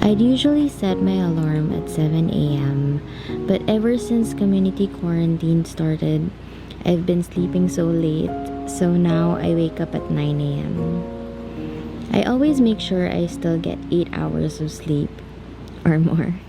I'd usually set my alarm at 7 a.m., but ever since community quarantine started, I've been sleeping so late, so now I wake up at 9 a.m. I always make sure I still get 8 hours of sleep or more.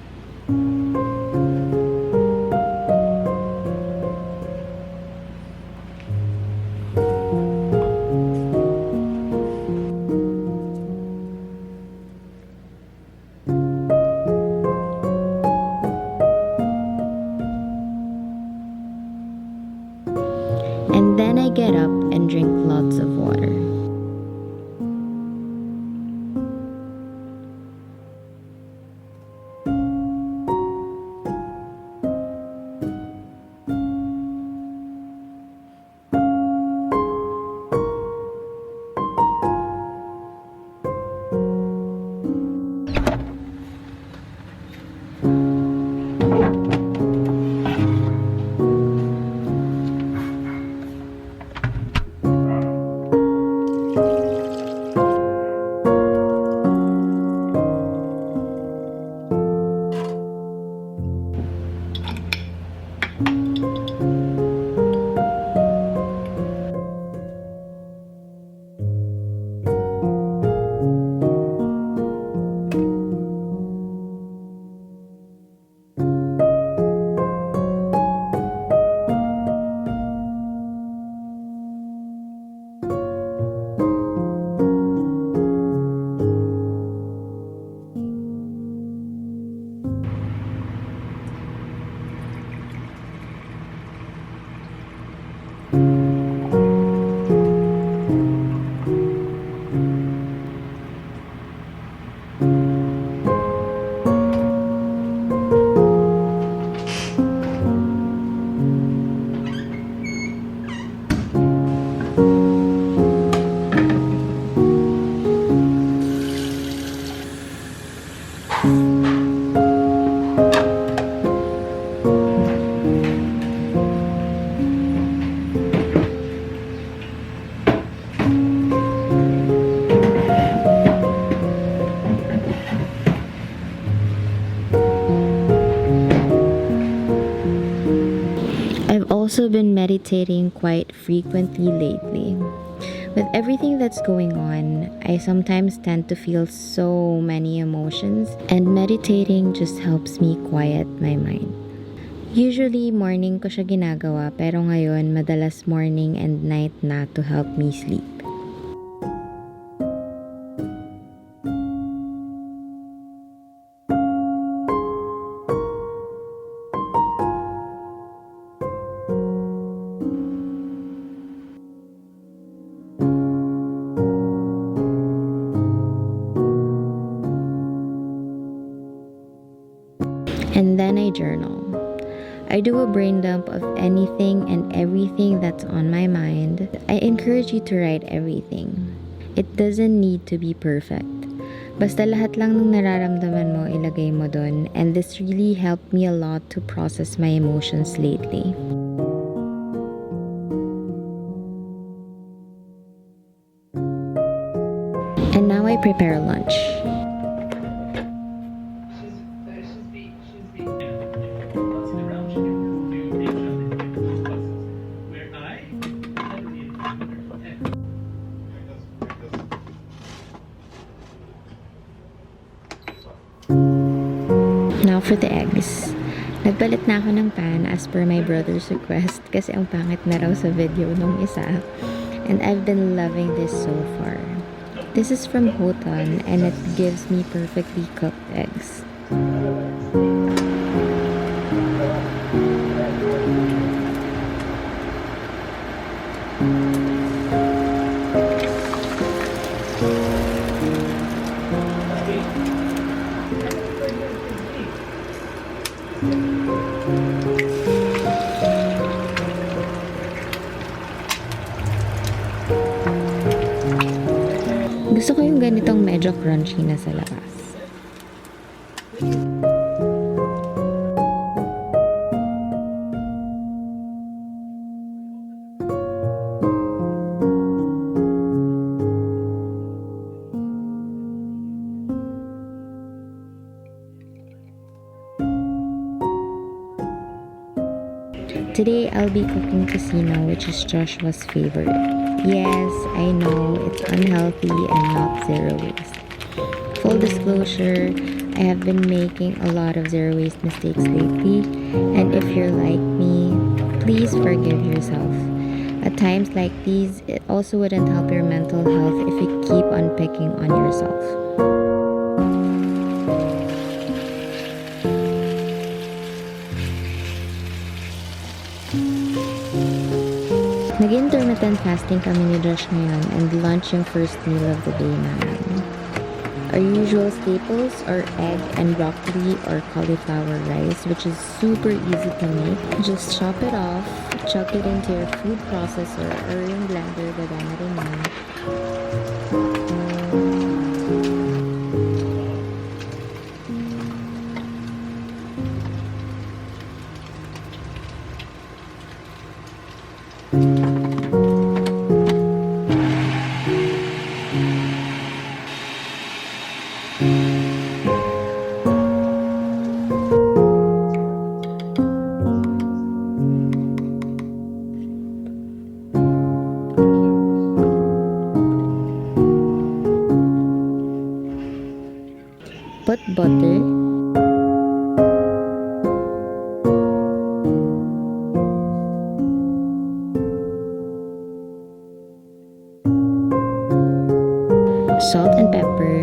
And then I get up and drink lots of water. I've also been meditating quite frequently lately. With everything that's going on, I sometimes tend to feel so many emotions, and meditating just helps me quiet my mind. Usually, morning ko siya ginagawa, pero ngayon, madalas morning and night na to help me sleep. And then I journal. I do a brain dump of anything and everything that's on my mind. I encourage you to write everything. It doesn't need to be perfect. Basta lahat lang ng nararamdaman mo, ilagay mo dun. And this really helped me a lot to process my emotions lately. And now I prepare lunch. Now for the eggs. Nagpalit na ako ng pan as per my brother's request kasi ang pangit na raw sa video nung isa. And I've been loving this so far. This is from Hotan and it gives me perfectly cooked eggs. Gusto ko yung ganitong medyo crunchy na sa labas. Today I'll be cooking tocino, which is Joshua's favorite. Yes, I know it's unhealthy and not zero waste. Full disclosure, I have been making a lot of zero waste mistakes lately, and if you're like me, please forgive yourself. At times like these, it also wouldn't help your mental health if you keep on picking on yourself. Nag-intermittent fasting kami ni Josh ngayon, and lunch yung first meal of the day namin. Our usual staples are egg and broccoli or cauliflower rice, which is super easy to make. Just chop it off, chuck it into your food processor or yung blender, gagana rin yun. Put butter, salt and pepper,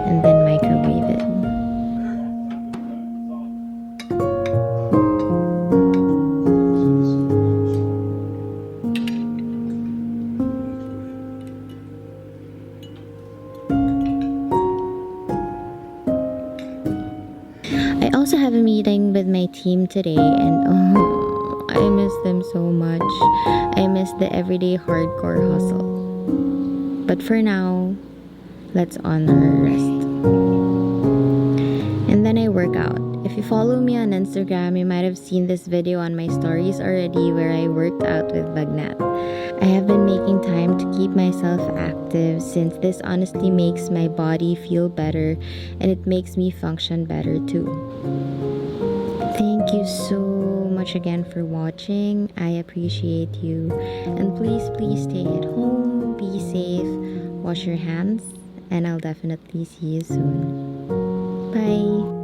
and then microwave it. I also have a meeting with my team today, and oh, I miss them so much. I miss the everyday hardcore hustle. But for now, let's honor rest. And then I work out. If you follow me on Instagram, you might have seen this video on my stories already where I worked out with Bagnat. I have been making time to keep myself active since this honestly makes my body feel better and it makes me function better too. Thank you so much again for watching. I appreciate you. And please stay at home, be safe, wash your hands, and I'll definitely see you soon. Bye!